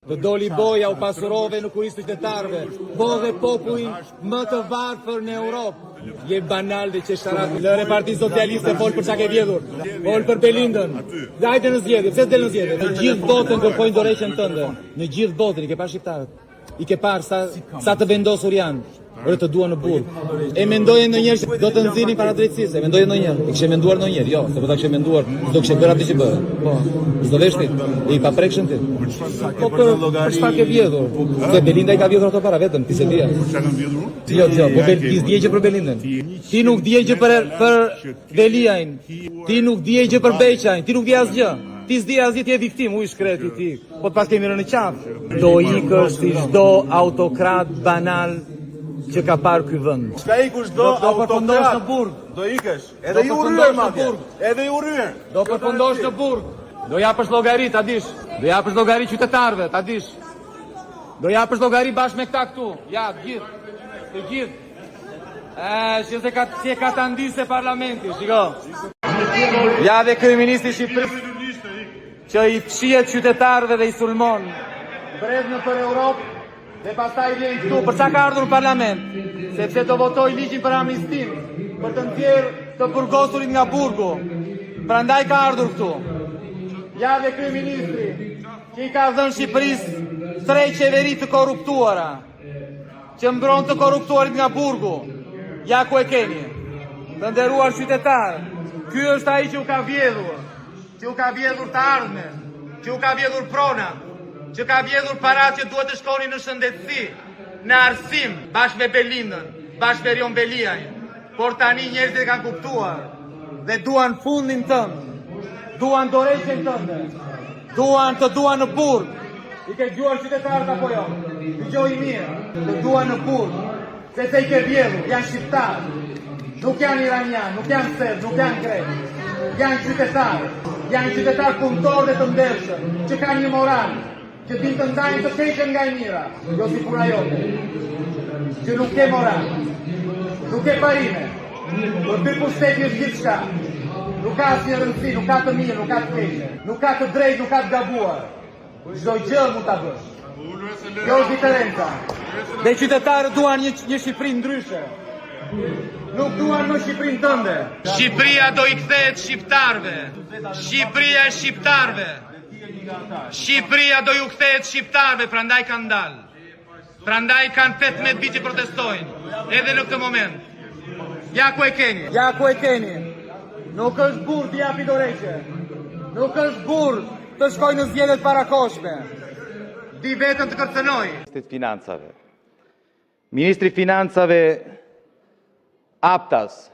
Të doli boja u pasurove në kurisë të qytetarëve, po dhe populli më të varfër në Europë. Je banal dhe qesharat. Lëre Parti Socialiste fol për çka ke vjedhur. Fol për Belindën. Hajde në zgjedhje, pse s'del në zgjedhje? Në gjithë botën kërkojnë dorëheqjen tënde. Në gjithë botën i ke parë shqiptarët. I ke parë sa të vendosur janë. Ore të duan në burg. E mendoje ndonjëherë se do të nxirrin para drejtësisë? E mendoje ndonjëherë? E kishe menduar ndonjëherë? Jo, se po ta kishe menduar, do kishe bërë atë që bëre. Po. S'do vesh ti. I paprekshëm ti. Po për çfarë ke vjedhur? Se Belinda i ka vjedhur ato para vetëm, ti se di. Çfarë kam vjedhur? Jo, po ti s'dije që për Belindën. Ti nuk dije që për Veliajin. Ti nuk dije që për Beqajin. Ti nuk di asgjë. Ti s'di asgjë, ti je viktim, u i shkreti ti. Po të pas kemi rënë në qafë. Do ikësh si çdo autokrat banal që ka parë ky vend. Çka ikush do përfundosh në burg. Do ikësh. Edhe ju rryer madje. Edhe ju rryer. Do përfundosh në burg. Do japësh llogari, ta dish. Do japësh llogari qytetarëve, ta dish. Do japësh llogari bashkë me këta këtu. Ja, gjithë. Të gjithë. Si e ka ta ndisë parlamenti, shiko. Ja dhe kryeministri i Shqipërisë që i fshihet qytetarëve dhe i sulmon. Breznë për Europë dhe pastaj vjen këtu. Për çka ka ardhur në parlament? Sepse do votoj ligjin për amnistin, për të nxjerrë të burgosurit nga burgu. Prandaj ka ardhur këtu. Ja dhe kryeministri që i ka dhënë Shqipërisë 3 qeveri të korruptuara, që mbron të korruptuarit nga burgu. Ja ku e keni. Të nderuar qytetarë, ky është ai që u ka vjedhur, që u ka vjedhur të ardhmen, që u ka vjedhur pronat, që ka vjedhur parat që duhet të shkoni në shëndetësi, në arsim, bashkë me Belindën, bashkë me Rion Veliajin. Por tani njerëzit e kanë kuptuar dhe duan fundin tënd, duan dorëheqjen tënde, duan të duan në burg. I ke dëgjuar qytetarët apo jo? Dëgjoj mirë, të duan në burg, sepse i ke vjedhur, janë shqiptarë. Nuk janë iranian, nuk janë serb, nuk janë grek. Janë qytetarë punëtorë dhe të ndershëm, që kanë një moral, që din të ndajnë të keqen nga e mira, jo si puna jote, që nuk ke moral, nuk ke parime, për ty pushteti është gjithçka, nuk ka asnjë rëndësi, nuk ka të mirë, nuk ka të keqe, nuk ka të drejtë, nuk ka të gabuar, çdo gjë mund ta bësh. Kjo është diferenca. Dhe qytetarët duan një Shqipëri ndryshe. Nuk duan më Shqipërinë tënde. Shqipëria do i kthehet shqiptarëve. Shqipëria e shqiptarëve. Shqipëria do ju kthehet shqiptarëve, prandaj kanë dalë. Prandaj kanë 18 vite që protestojnë, edhe në këtë moment. Ja ku e keni. Ja ku e keni. Nuk është burr të japi dorëheqje. Nuk është burr të shkojë në zgjedhjet parakoshme. Di vetëm të kërcënoj. Ministri i Financave Aptas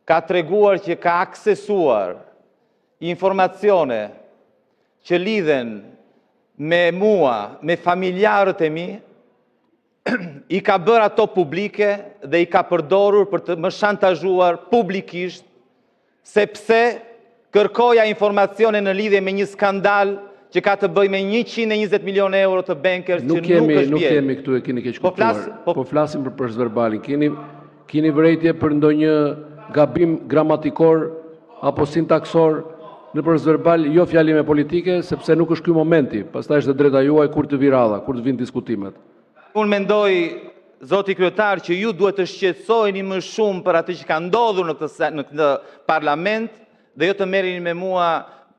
ka treguar që ka aksesuar informacione që lidhen me mua, me familjarët e mi, i ka bërë ato publike dhe i ka përdorur për të më shantazhuar publikisht, sepse kërkoja informacione në lidhje me një skandal që ka të bëj me 120 milion euro të bankers që nuk është bjerë. Nuk jemi këtu e keni keq kuptuar, po flasim për procedurbalin. Keni vërejtje për ndonjë gabim gramatikor apo sintaksor në procedurval, jo fjalime politike, sepse nuk është ky momenti. Pastaj është drejta juaj kur të vi radha, kur të vinë diskutimet. Unë mendoj, zoti kryetar, që ju duhet të shqetësoheni më shumë për atë që ka ndodhur në këtë parlament dhe jo të merreni me mua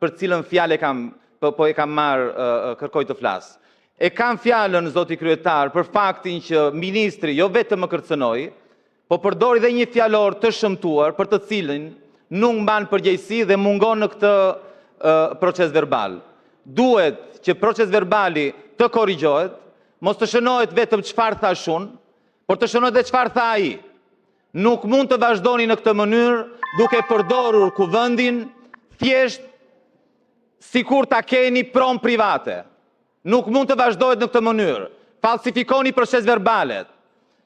për cilën fjalë e kam marrë kërkoj të flas. E kam fjalën, zoti kryetar, për faktin që ministri jo vetëm më kërcënoi, po përdori dhe një fjalor të shëmtuar për të cilin nuk mban përgjegjësi dhe mungon në këtë proces verbal. Duhet që proces verbali të korrigjohet, mos të shënohet vetëm çfarë thash unë, por të shënohet dhe çfarë tha ai. Nuk mund të vazhdoni në këtë mënyrë duke përdorur kuvendin thjesht sikur ta keni pron private. Nuk mund të vazhdohet në këtë mënyrë. Falsifikoni proces verbalet.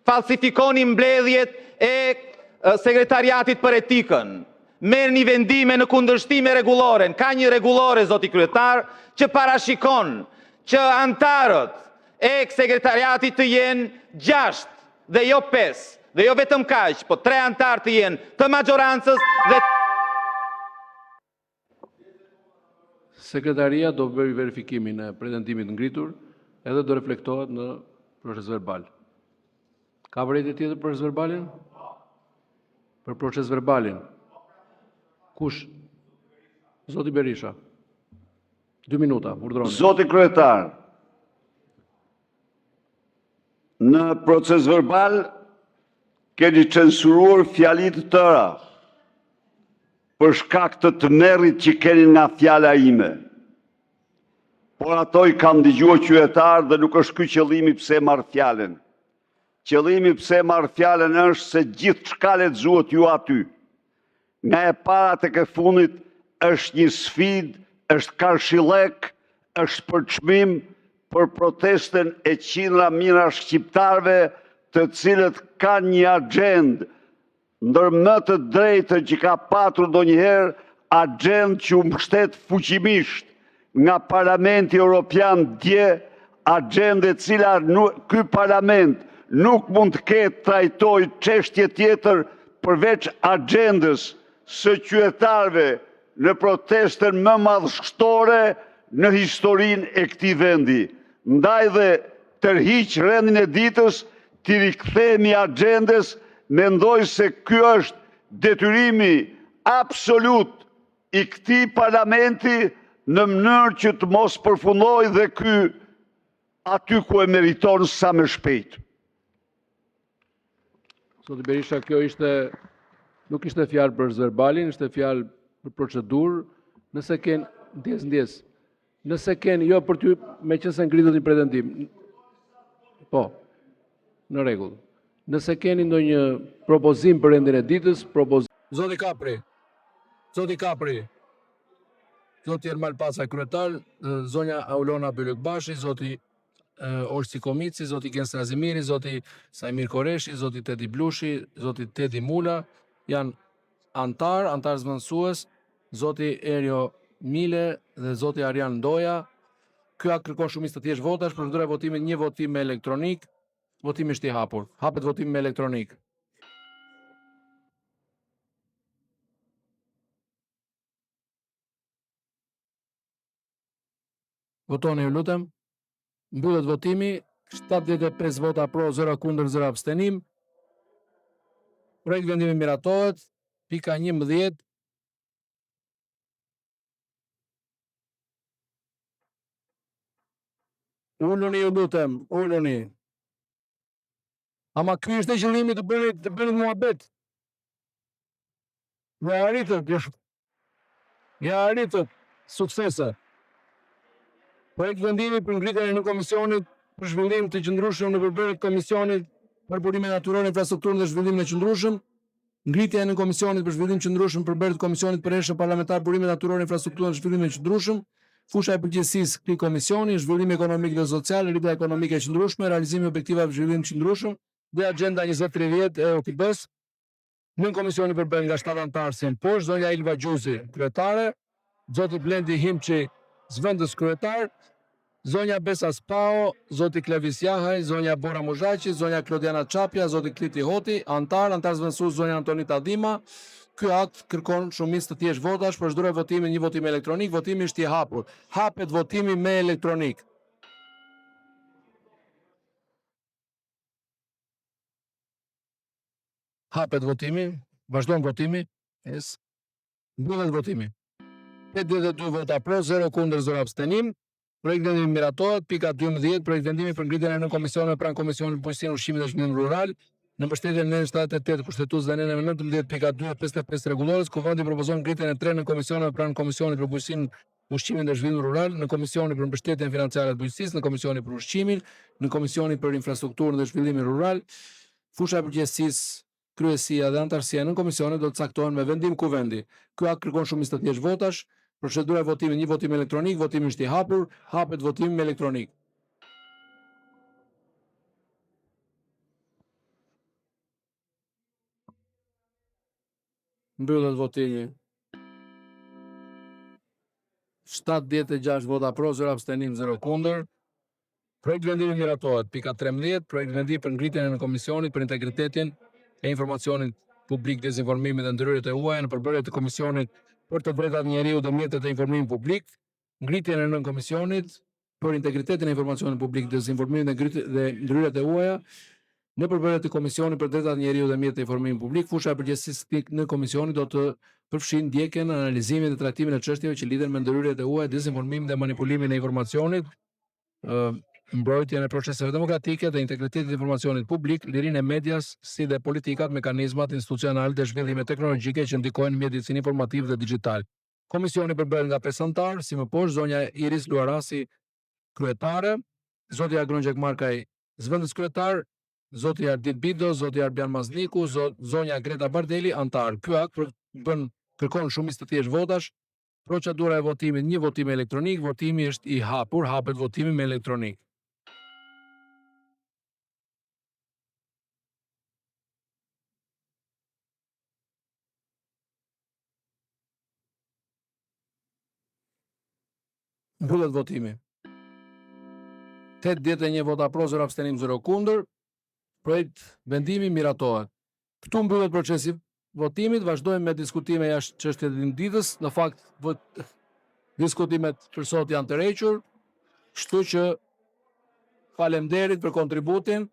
Falsifikoni mbledhjet e sekretariatit për etikën. Merrni vendime në kundërshtim me rregulloren. Ka një rregullore, zoti kryetar, që parashikon që antarët e sekretariatit të jenë 6 dhe jo 5, dhe jo vetëm kaq, po 3 antarë të jenë të majorancës dhe Sekretaria do bëjë verifikimin e pretendimit ngritur edhe do reflektohet në proces verbal. Ka vërejtje tjetër për proces verbalin? Për proces verbalin. Kush? Zoti Berisha. 2 minuta, urdhëroni. Zoti kryetar, në proces verbal keni censuruar fjalit tëra për shkak të tmerrit që keni nga fjala ime. Por ato i kam dëgjuar qytetar dhe nuk është ky qëllimi pse marr fjalën. Qëllimi pse marr fjalën është se gjithçka lexuat ju aty. Nga e para tek e fundit është një sfidë, është karshillek, është përçmim për protestën e qindra mijëra shqiptarëve të cilët kanë një agjendë ndër më të drejtën që ka patur ndonjëherë, agjendë që u mbështet fuqimisht nga Parlamenti Evropian dje, agjendë e cila ky parlament nuk mund të ketë trajtojë çështje tjetër përveç agjendës së qytetarëve në protestën më madhështore në historinë e këtij vendi. Ndaj dhe tërhiq rendin e ditës, t'i rikthehemi agjendës, mendoj se ky është detyrimi absolut i këtij parlamenti në mënyrë që të mos përfundojë dhe ky aty ku e meriton sa më shpejt. Zoti Berisha, kjo nuk ishte fjalë për verbalin, ishte fjalë për procedurë. Nëse ken ndjes. Nëse ken jo për ty meqense ngritur një pretendim. Po. Në rregull. Nëse keni ndonjë propozim për rendin e ditës, Zoti Kapri. Zoti Ermal Pasa, kryetar, zonja Aulona Bylykbashi, zoti Orsi Komici, zoti Gens Razimiri, zoti Sajmir Koreshi, zoti Tedi Blushi, zoti Tedi Mula, janë antar zëvendësues, zoti Erio Mile dhe zoti Arian Ndoja. Ky akt kërkon shumicë të thjeshtë votash, procedura e votimit një votim me elektronik. Votimi është i hapur. Hapet votimi me elektronik. Votoni, ju lutem. Mbyllet votimi. 75 vota pro, 0 kundër, 0 abstenim. Projekt vendimi miratohet. Pika 11. Uluni, ju lutem. Uluni. Ama ky është qëllimi të bëni muhabet. Ja arritët suksese. Projekt vendimi për ngritjen e një komisionit për zhvillim të qëndrueshëm në përbërje të Komisionit për Burimin Natyror, Infrastrukturën dhe Zhvillimin e Qëndrueshëm, ngritja e një komisionit për zhvillim të qëndrueshëm për përbërje të Komisionit Përhershëm Parlamentar Burimin Natyror, Infrastrukturën dhe Zhvillimin e Qëndrueshëm, fusha e përgjegjësisë këtij komisioni, zhvillimi ekonomik dhe social, rritja ekonomike e qëndrueshme, realizimi i objektivave të zhvillimit të qëndrueshëm dhe Agenda 2030 e OKB-s. Në komisionin përbën nga 7 anëtarë si poshtë, zonja Ilva Gjuzi, kryetare, zoti Blendi Himçi, zëvendës kryetar, zonja Besa Spao, zoti Klevis Jahaj, zonja Bora Muzhaqi, zonja Klodiana Çapja, zoti Kliti Hoti, antar zëvendësues zonja Antonita Dima. Ky akt kërkon shumicë të thjeshtë votash, procedura e votimit një votim elektronik, votimi është i hapur. Hapet votimi me elektronik. Hapet votimi, vazhdon votimi, mbyllet votimi. 82 vota pro, 0 kundër, 0 abstenim. Projekt vendimi miratohet, pika 12, projekt vendimi për ngritjen e në komisioneve pranë Komisionit për Bujqësinë, Ushqimin dhe Zhvillimin Rural, në mbështetjen e 78 kushtetues dhe në 19 pika 255 rregullores, Kuvendi propozon ngritjen e 3 në komisioneve pranë Komisionit për Bujqësinë, Ushqimin dhe Zhvillimin Rural, në Komisionin për mbështetjen financiare të bujqësisë, në Komisionin për Ushqimin, në Komisionin për Infrastrukturën dhe Zhvillimin Rural. Fusha e përgjegjësisë, kryesia dhe antarësia në komisionet do të caktohen me vendim kuvendi. Ky akt kërkon shumicë të thjeshtë votash. Procedura e votimit një votim elektronik, votimi është i hapur, hapet votimi me elektronik. Mbyllet votimi. 76 vota pro, 0 abstenim, 0 kundër. Projekt vendimi miratohet. Pika 13, projekt vendimi për ngritjen e në komisionit për integritetin e informacionit publik, dezinformimit dhe ndërhyrjet e huaja në përbërje të Komisionit për të drejtat njeriu dhe mjetet e informimit publik, ngritjen e nën komisionit për integritetin e informacionit publik, dezinformimin dhe ndryrët e huaja në përbërjet e Komisionit për Drejtat e Njeriut dhe Mjetet e Informimit Publik. Fusha e përgjegjësisë në komisionin do të përfshijë ndjekjen, analizimin dhe trajtimin e çështjeve që lidhen me ndryrjet e huaja, dezinformimin dhe manipulimin e informacionit, mbrojtjen e proceseve demokratike dhe integritetit e informacionit publik, lirinë e medias, si dhe politikat, mekanizmat institucional dhe zhvillime teknologjike që ndikojnë mjedisin informativ dhe digital. Komisioni përbëhet nga 5 anëtar, si më poshtë zonja Iris Luarasi, kryetare, zotja Grungjek Markaj, zëvendës kryetar, zoti Ardit Bido, zoti Arbian Mazniku, zonja Greta Bardeli, antar. Ky akt kërkon shumicë të thjeshtë votash. Procedura e votimit, një votim elektronik, votimi është i hapur, hapet votimi me elektronik. Mbyllet votimi. 81 vota pro, 0 abstenim, 0 kundër. Projekt vendimi miratohet. Këtu mbyllet procesi votimit, vazhdojmë me diskutime jashtë çështjes së ditës. Në fakt, diskutimet për sot janë të rrequr, kështu që faleminderit për kontributin.